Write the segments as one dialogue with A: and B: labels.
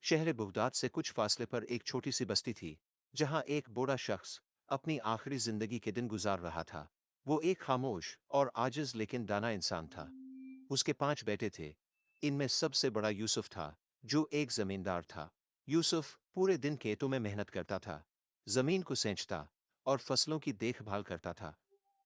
A: शहर बगदाद से कुछ फासले पर एक छोटी सी बस्ती थी, जहां एक बूढ़ा शख्स अपनी आखिरी जिंदगी के दिन गुजार रहा था। वो एक खामोश और आजिज लेकिन दाना इंसान था। उसके 5 बेटे थे। इनमें सबसे बड़ा यूसुफ था, जो एक जमींदार था। यूसुफ पूरे दिन खेतों में मेहनत करता था, जमीन को सींचता और फसलों की देखभाल करता था।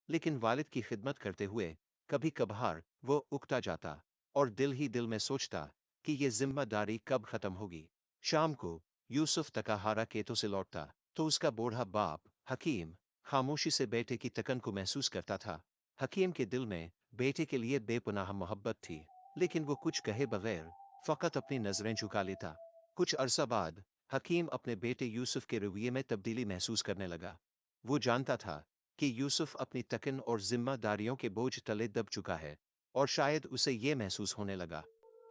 A: लेकिन वालिद की खिदमत करते हुए कभी कभार वो उकता जाता और दिल ही दिल में सोचता कि ये जिम्मेदारी कब खत्म होगी। शाम को यूसुफ थका-हारा खेतों से लौटता तो उसका बूढ़ा बाप हकीम खामोशी से बेटे की तकन को महसूस करता था। हकीम के दिल में बेटे के लिए बेपनाह मोहब्बत थी, लेकिन वो कुछ कहे बगैर फकत अपनी नजरें झुका लेता। कुछ अरसा बाद हकीम अपने बेटे यूसुफ के रवैये में तब्दीली महसूस करने लगा। वो जानता था कि यूसुफ अपनी तकन और जिम्मेदारियों के बोझ तले दब चुका है, और शायद उसे ये महसूस होने लगा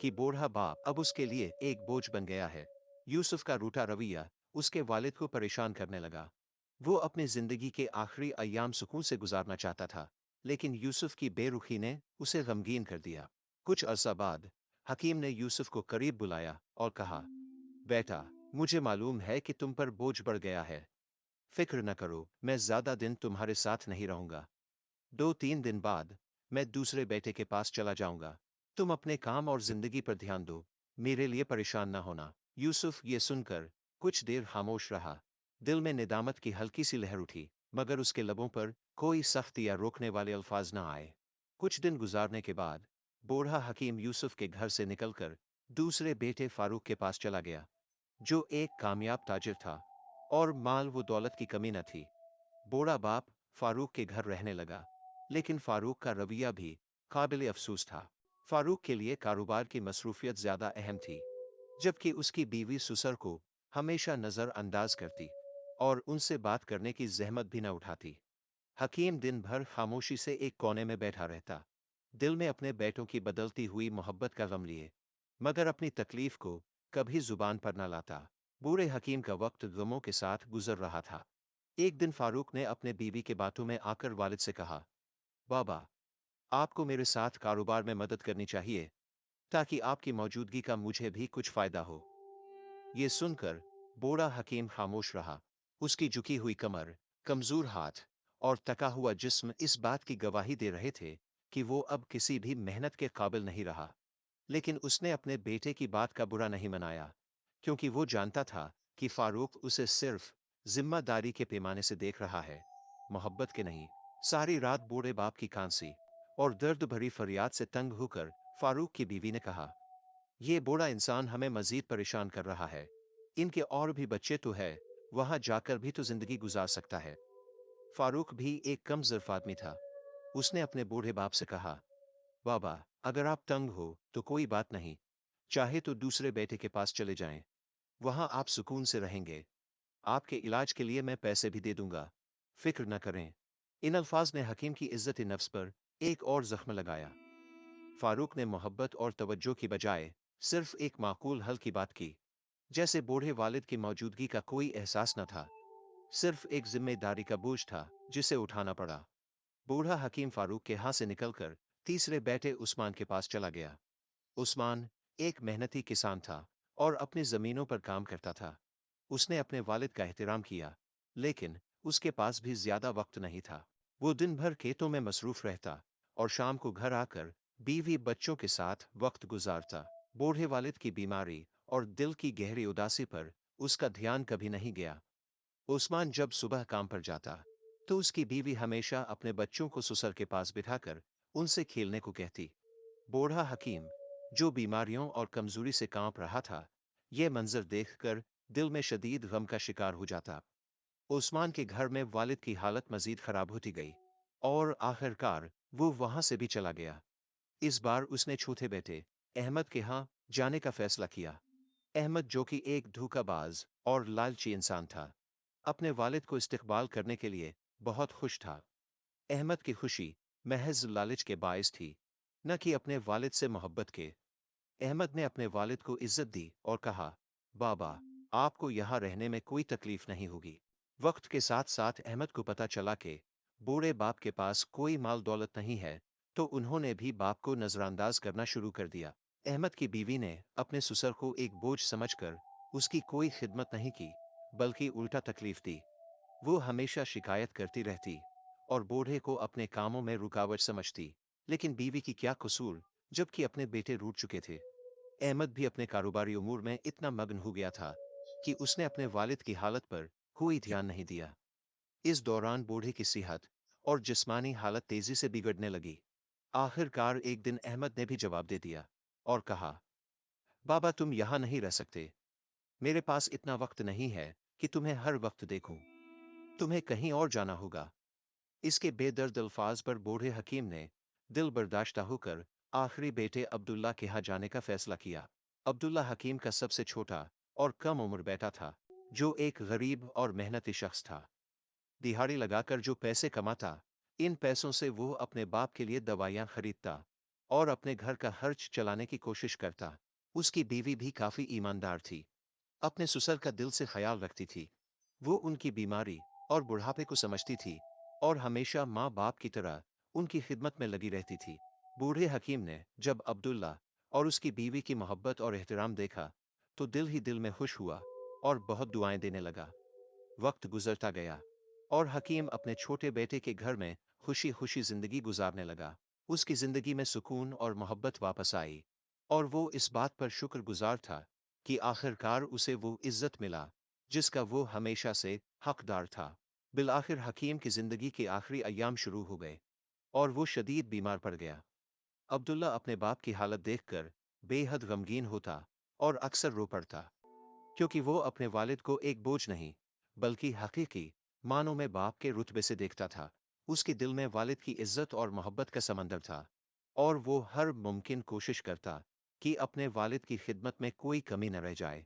A: कि बूढ़ा बाप अब उसके लिए एक बोझ बन गया है। यूसुफ का रूठा रवैया उसके वालिद को परेशान करने लगा। वो अपनी जिंदगी के आखिरी अय्याम सुकून से गुजारना चाहता था, लेकिन यूसुफ की बेरुखी ने उसे गमगीन कर दिया। कुछ अरसा बाद हकीम ने यूसुफ को करीब बुलाया और कहा, बेटा, मुझे मालूम है कि तुम पर बोझ बढ़ गया है। फिक्र न करो, मैं ज्यादा दिन तुम्हारे साथ नहीं रहूंगा। 2-3 दिन बाद मैं दूसरे बेटे के पास चला जाऊंगा। तुम अपने काम और जिंदगी पर ध्यान दो, मेरे लिए परेशान न होना। यूसुफ ये सुनकर कुछ देर खामोश रहा। दिल में निदामत की हल्की सी लहर उठी, मगर उसके लबों पर कोई सख्त या रोकने वाले अल्फाज न आए। कुछ दिन गुजारने के बाद बूढ़ा हकीम यूसुफ के घर से निकलकर दूसरे बेटे फारूक के पास चला गया, जो एक कामयाब ताजिर था और माल व दौलत की कमी न थी। बूढ़ा बाप फारूक के घर रहने लगा, लेकिन फारूक का रवैया भी काबिल अफसोस था। फारूक के लिए कारोबार की मसरूफियत ज्यादा अहम थी, जबकि उसकी बीवी सुसर को हमेशा नजरअंदाज करती और उनसे बात करने की जहमत भी न उठाती। हकीम दिन भर खामोशी से एक कोने में बैठा रहता, दिल में अपने बेटों की बदलती हुई मोहब्बत का गम लिए, मगर अपनी तकलीफ को कभी जुबान पर न लाता। बूढ़े हकीम का वक्त गमों के साथ गुजर रहा था। एक दिन फारूक ने अपने बीवी के बातों में आकर वालिद से कहा, बाबा, आपको मेरे साथ कारोबार में मदद करनी चाहिए, ताकि आपकी मौजूदगी का मुझे भी कुछ फायदा हो। ये सुनकर बूढ़ा हकीम खामोश रहा। उसकी झुकी हुई कमर, कमजोर हाथ और थका हुआ जिस्म इस बात की गवाही दे रहे थे कि वो अब किसी भी मेहनत के काबिल नहीं रहा। लेकिन उसने अपने बेटे की बात का बुरा नहीं मनाया, क्योंकि वो जानता था कि फारूक उसे सिर्फ जिम्मेदारी के पैमाने से देख रहा है, मोहब्बत के नहीं। सारी रात बूढ़े बाप की खांसी और दर्द भरी फरियाद से तंग होकर फारूक की बीवी ने कहा, ये बूढ़ा इंसान हमें मजीद परेशान कर रहा है। इनके और भी बच्चे तो है, वहां जाकर भी तो जिंदगी गुजार सकता है। फारूक भी एक कम ज़र्फ आदमी था। उसने अपने बूढ़े बाप से कहा, बाबा, अगर आप तंग हो तो कोई बात नहीं, चाहे तो दूसरे बेटे के पास चले जाएं। वहां आप सुकून से रहेंगे। आपके इलाज के लिए मैं पैसे भी दे दूंगा। फिक्र न करें। इन अल्फाज ने हकीम की इज्जत नफ्स पर एक और जख्म लगाया। फारूक ने मोहब्बत और तवज्जो की बजाय सिर्फ एक माकूल हल की बात की, जैसे बूढ़े वालिद की मौजूदगी का कोई एहसास न था। सिर्फ एक जिम्मेदारी का बोझ था जिसे उठाना पड़ा। बूढ़ा हकीम फारूक के हाथ से निकलकर तीसरे बेटे उस्मान के पास चला गया। उस्मान एक मेहनती किसान था और अपनी जमीनों पर काम करता था। उसने अपने वालिद का एहतराम किया, लेकिन उसके पास भी ज्यादा वक्त नहीं था। वो दिन भर खेतों में मसरूफ रहता और शाम को घर आकर बीवी बच्चों के साथ वक्त गुजारता। बूढ़े वालिद की बीमारी और दिल की गहरी उदासी पर उसका ध्यान कभी नहीं गया। उस्मान जब सुबह काम पर जाता, तो उसकी बीवी हमेशा अपने बच्चों को ससुर के पास बिठाकर उनसे खेलने को कहती। बूढ़ा हकीम, जो बीमारियों और कमजोरी से कांप रहा था, यह मंजर देखकर दिल में शदीद गम का शिकार हो जाता। उस्मान के घर में वालिद की हालत मजीद खराब होती गई और आखिरकार वो वहां से भी चला गया। इस बार उसने छोटे बेटे अहमद के यहाँ जाने का फैसला किया। अहमद, जो कि एक धोखाबाज और लालची इंसान था, अपने वालिद को इस्तकबाल करने के लिए बहुत खुश था। अहमद की खुशी महज लालच के बायस थी, न कि अपने वालिद से मोहब्बत के। अहमद ने अपने वालिद को इज्जत दी और कहा, बाबा, आपको यहाँ रहने में कोई तकलीफ नहीं होगी। वक्त के साथ साथ अहमद को पता चला कि बूढ़े बाप के पास कोई माल दौलत नहीं है, तो उन्होंने भी बाप को नजरअंदाज करना शुरू कर दिया। अहमद की बीवी ने अपने ससुर को एक बोझ समझकर उसकी कोई खिदमत नहीं की, बल्कि उल्टा तकलीफ दी। वो हमेशा शिकायत करती रहती और बूढ़े को अपने कामों में रुकावट समझती। लेकिन बीवी की क्या कसूर, जबकि अपने बेटे रूठ चुके थे। अहमद भी अपने कारोबारी उमूर में इतना मग्न हो गया था कि उसने अपने वालिद की हालत पर कोई ध्यान नहीं दिया। इस दौरान बूढ़े की सेहत और जिस्मानी हालत तेजी से बिगड़ने लगी। आखिरकार एक दिन अहमद ने भी जवाब दे दिया और कहा, बाबा तुम यहाँ नहीं रह सकते। मेरे पास इतना वक्त नहीं है कि तुम्हें हर वक्त देखूं। तुम्हें कहीं और जाना होगा। इसके बेदर्द अल्फाज पर बूढ़े हकीम ने दिल बर्दाश्ता होकर आखिरी बेटे अब्दुल्ला के यहाँ जाने का फैसला किया। अब्दुल्ला हकीम का सबसे छोटा और कम उम्र बेटा था, जो एक गरीब और मेहनती शख्स था। दिहाड़ी लगाकर जो पैसे कमाता, इन पैसों से वो अपने बाप के लिए दवाइयाँ खरीदता और अपने घर का खर्च चलाने की कोशिश करता। उसकी बीवी भी काफी ईमानदार थी, अपने ससुर का दिल से ख्याल रखती थी। वो उनकी बीमारी और बुढ़ापे को समझती थी और हमेशा माँ बाप की तरह उनकी खिदमत में लगी रहती थी। बूढ़े हकीम ने जब अब्दुल्ला और उसकी बीवी की मोहब्बत और एहतराम देखा, तो दिल ही दिल में खुश हुआ और बहुत दुआएं देने लगा। वक्त गुजरता गया और हकीम अपने छोटे बेटे के घर में खुशी खुशी जिंदगी गुजारने लगा। उसकी जिंदगी में सुकून और मोहब्बत वापस आई और वो इस बात पर शुक्रगुजार था कि आखिरकार उसे वो इज्जत मिला जिसका वो हमेशा से हकदार था। बिलाखिर हकीम की जिंदगी के आखिरी अय्याम शुरू हो गए और वो शदीद बीमार पड़ गया। अब्दुल्ला अपने बाप की हालत देखकर बेहद गमगीन होता और अक्सर रो पड़ता, क्योंकि वो अपने वालिद को एक बोझ नहीं, बल्कि हकीकी मानों में बाप के रुतबे से देखता था। उसके दिल में वालिद की इज्जत और मोहब्बत का समंदर था और वो हर मुमकिन कोशिश करता कि अपने वालिद की खिदमत में कोई कमी न रह जाए।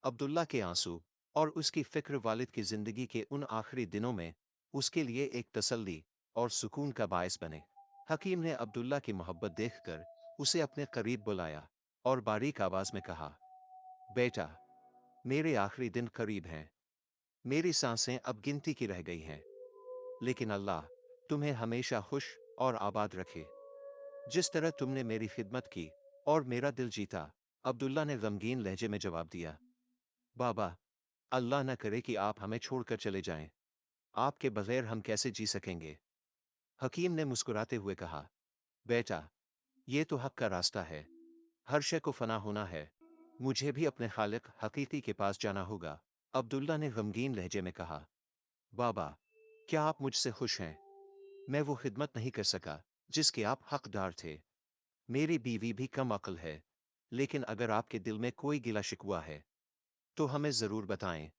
A: अब्दुल्ला के आंसू और उसकी फिक्र वालिद की जिंदगी के उन आखिरी दिनों में उसके लिए एक तसल्ली और सुकून का बायस बने। हकीम ने अब्दुल्ला की मोहब्बत देखकर उसे अपने करीब बुलाया और बारीक आवाज में कहा, बेटा, मेरे आखिरी दिन करीब हैं। मेरी सांसें अब गिनती की रह गई हैं। लेकिन अल्लाह तुम्हें हमेशा खुश और आबाद रखे। जिस तरह तुमने मेरी खिदमत की और मेरा दिल जीता। अब्दुल्ला ने गमगीन लहजे में जवाब दिया, बाबा, अल्लाह न करे कि आप हमें छोड़कर चले जाएं। आपके बगैर हम कैसे जी सकेंगे। हकीम ने मुस्कुराते हुए कहा, बेटा, ये तो हक का रास्ता है। हर शय को फना होना है। मुझे भी अपने खालिक हकीकी के पास जाना होगा। अब्दुल्ला ने गमगीन लहजे में कहा, बाबा, क्या आप मुझसे खुश हैं। मैं वो खिदमत नहीं कर सका जिसके आप हकदार थे। मेरी बीवी भी कम अक्ल है, लेकिन अगर आपके दिल में कोई गिला शिकवा है तो हमें जरूर बताएं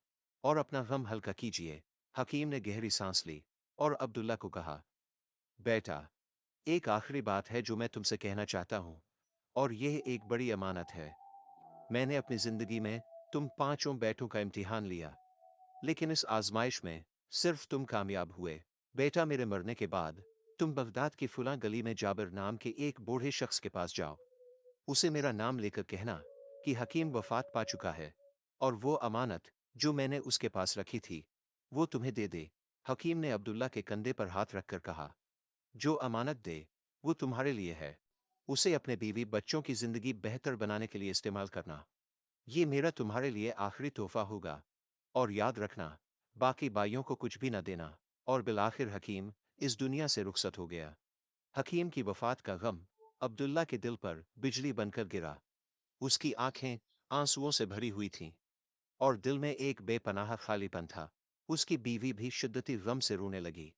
A: और अपना गम हल्का कीजिए। हकीम ने गहरी सांस ली और अब्दुल्ला को कहा, बेटा, एक आखिरी बात है जो मैं तुमसे कहना चाहता हूँ, और यह एक बड़ी अमानत है। मैंने अपनी जिंदगी में तुम पांचों बेटों का इम्तिहान लिया, लेकिन इस आजमाइश में सिर्फ तुम कामयाब हुए। बेटा, मेरे मरने के बाद तुम बगदाद की फुला गली में जाबिर नाम के एक बूढ़े शख्स के पास जाओ। उसे मेरा नाम लेकर कहना कि हकीम वफात पा चुका है और वो अमानत जो मैंने उसके पास रखी थी वो तुम्हें दे दे। हकीम ने अब्दुल्ला के कंधे पर हाथ रखकर कहा, जो अमानत दे वो तुम्हारे लिए है। उसे अपने बीवी बच्चों की जिंदगी बेहतर बनाने के लिए इस्तेमाल करना। ये मेरा तुम्हारे लिए आखिरी तोहफा होगा। और याद रखना, बाकी भाइयों को कुछ भी न देना। और बिलाखिर हकीम इस दुनिया से रुखसत हो गया। हकीम की वफात का गम अब्दुल्ला के दिल पर बिजली बनकर गिरा। उसकी आंखें आंसुओं से भरी हुई थीं और दिल में एक बेपनाह खालीपन था। उसकी बीवी भी शिद्दती गम से रोने लगी,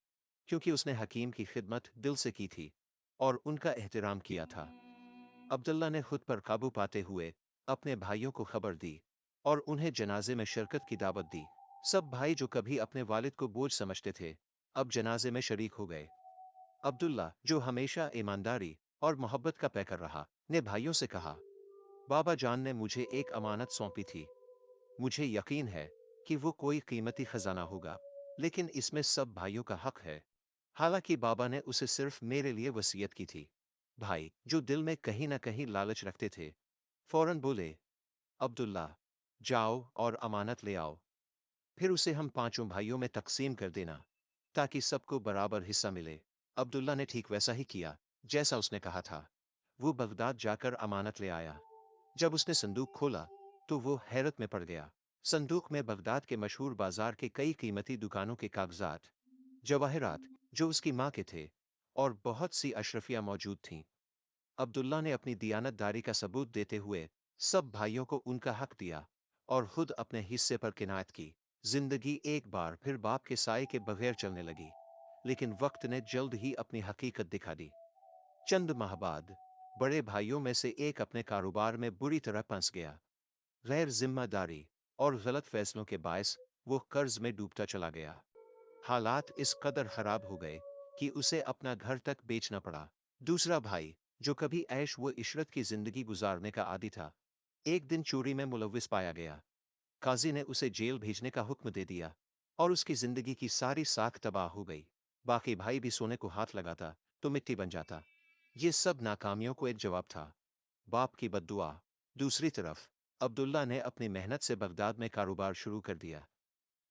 A: क्योंकि उसने हकीम की खिदमत दिल से की थी और उनका एहतराम किया था। अब्दुल्ला ने खुद पर काबू पाते हुए अपने भाइयों को खबर दी और उन्हें जनाजे में शिरकत की दावत दी। सब भाई जो कभी अपने वालिद को बोझ समझते थे, अब जनाजे में शरीक हो गए। अब्दुल्ला, जो हमेशा ईमानदारी और मोहब्बत का पैकर रहा, ने भाइयों से कहा, बाबा जान ने मुझे एक अमानत सौंपी थी। मुझे यकीन है कि वो कोई कीमती खजाना होगा, लेकिन इसमें सब भाइयों का हक है। हालांकि बाबा ने उसे सिर्फ मेरे लिए वसीयत की थी। भाई, जो दिल में कहीं ना कहीं लालच रखते थे, फौरन बोले, अब्दुल्ला, जाओ और अमानत ले आओ। फिर उसे हम पांचों भाइयों में तकसीम कर देना, ताकि सबको बराबर हिस्सा मिले। अब्दुल्ला ने ठीक वैसा ही किया जैसा उसने कहा था। वो बगदाद जाकर अमानत ले आया। जब उसने संदूक खोला तो वो हैरत में पड़ गया। संदूक में बगदाद के मशहूर बाजार के कई कीमती दुकानों के कागजात, जवाहरात जो उसकी माँ के थे, और बहुत सी अशरफियाँ मौजूद थीं। अब्दुल्ला ने अपनी दियानतदारी का सबूत देते हुए सब भाइयों को उनका हक दिया और खुद अपने हिस्से पर किनायत की। जिंदगी एक बार फिर बाप के साए के बगैर चलने लगी, लेकिन वक्त ने जल्द ही अपनी हकीकत दिखा दी। चंद माह बाद बड़े भाइयों में से एक अपने कारोबार में बुरी तरह फंस गया। गैर जिम्मेदारी और गलत फैसलों के बायस वो कर्ज में डूबता चला गया। हालात इस कदर खराब हो गए कि उसे अपना घर तक बेचना पड़ा। दूसरा भाई, जो कभी ऐश व इशरत की जिंदगी गुजारने का आदी था, एक दिन चोरी में मुलविस पाया गया। काजी ने उसे जेल भेजने का हुक्म दे दिया और उसकी जिंदगी की सारी साख तबाह हो गई। बाकी भाई भी सोने को हाथ लगाता तो मिट्टी बन जाता। ये सब नाकामियों को एक जवाब था, बाप की बद्दुआ। दूसरी तरफ अब्दुल्ला ने अपनी मेहनत से बगदाद में कारोबार शुरू कर दिया।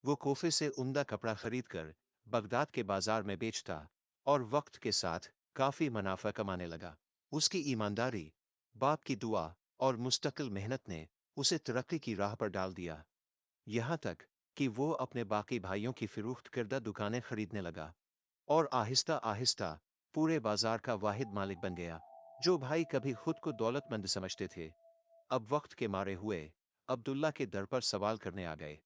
A: वो कोफे से उम्दा कपड़ा खरीद कर बगदाद के बाजार में बेचता और वक्त के साथ काफी मुनाफा कमाने लगा। उसकी ईमानदारी, बाप की दुआ और मुस्तकिल मेहनत ने उसे तरक्की की राह पर डाल दिया। यहाँ तक कि वो अपने बाकी भाइयों की फिरूख्त करदा दुकानें खरीदने लगा और आहिस्ता आहिस्ता पूरे बाजार का वाहिद मालिक बन गया। जो भाई कभी खुद को दौलतमंद समझते थे, अब वक्त के मारे हुए अब्दुल्ला के दर पर सवाल करने आ गए।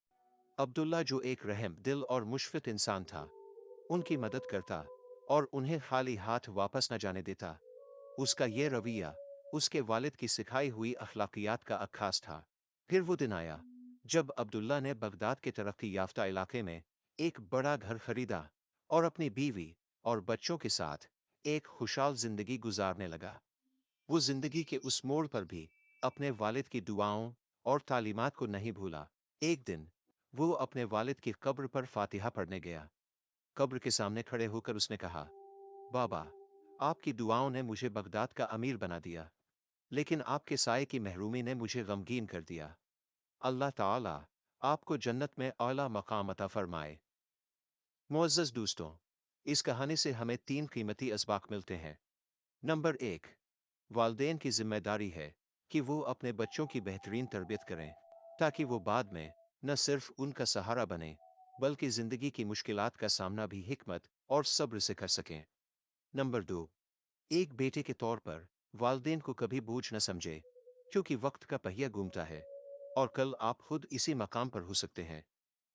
A: अब्दुल्ला, जो एक रहम दिल और मुशफिक इंसान था, उनकी मदद करता और उन्हें खाली हाथ वापस न जाने देता। उसका ये रवैया उसके वालिद की सिखाई हुई अखलाकियात का अक्खास था। फिर वो दिन आया जब अब्दुल्ला ने बगदाद के तरक्की याफ्ता इलाके में एक बड़ा घर खरीदा और अपनी बीवी और बच्चों के साथ एक खुशहाल जिंदगी गुजारने लगा। वो जिंदगी के उस मोड़ पर भी अपने वालिद की दुआओं और तालीमात को नहीं भूला। एक दिन वो अपने वालिद की कब्र पर फातिहा पढ़ने गया। कब्र के सामने खड़े होकर उसने कहा, बाबा, आपकी दुआओं ने मुझे बगदाद का अमीर बना दिया, लेकिन आपके साए की महरूमी ने मुझे गमगीन कर दिया। अल्लाह ताला आपको जन्नत में आला मकाम अता फरमाए। मुअज़्ज़ज़ दोस्तों, इस कहानी से हमें 3 कीमती असबाक मिलते हैं। नंबर 1, वालिदैन की जिम्मेदारी है कि वो अपने बच्चों की बेहतरीन तरबियत करें, ताकि वो बाद में न सिर्फ उनका सहारा बने, बल्कि ज़िंदगी की मुश्किलात का सामना भी हिकमत और सब्र से कर सकें। नंबर 2, एक बेटे के तौर पर वालिदैन को कभी बोझ न समझे, क्योंकि वक्त का पहिया घूमता है और कल आप खुद इसी मकाम पर हो सकते हैं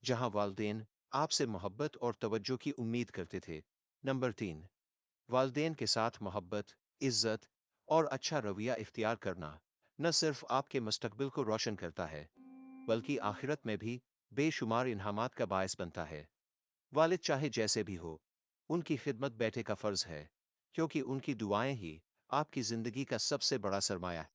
A: जहां वालिदैन आपसे मोहब्बत और तवज्जो की उम्मीद करते थे। नंबर 3, वालिदैन के साथ मोहब्बत, इज्जत और अच्छा रवैया इख्तियार करना न सिर्फ आपके मुस्तकबिल को रोशन करता है, बल्कि आखिरत में भी बेशुमार इनामात का बायस बनता है। वालिद चाहे जैसे भी हो, उनकी खिदमत बेटे का फर्ज है, क्योंकि उनकी दुआएं ही आपकी जिंदगी का सबसे बड़ा सरमाया है।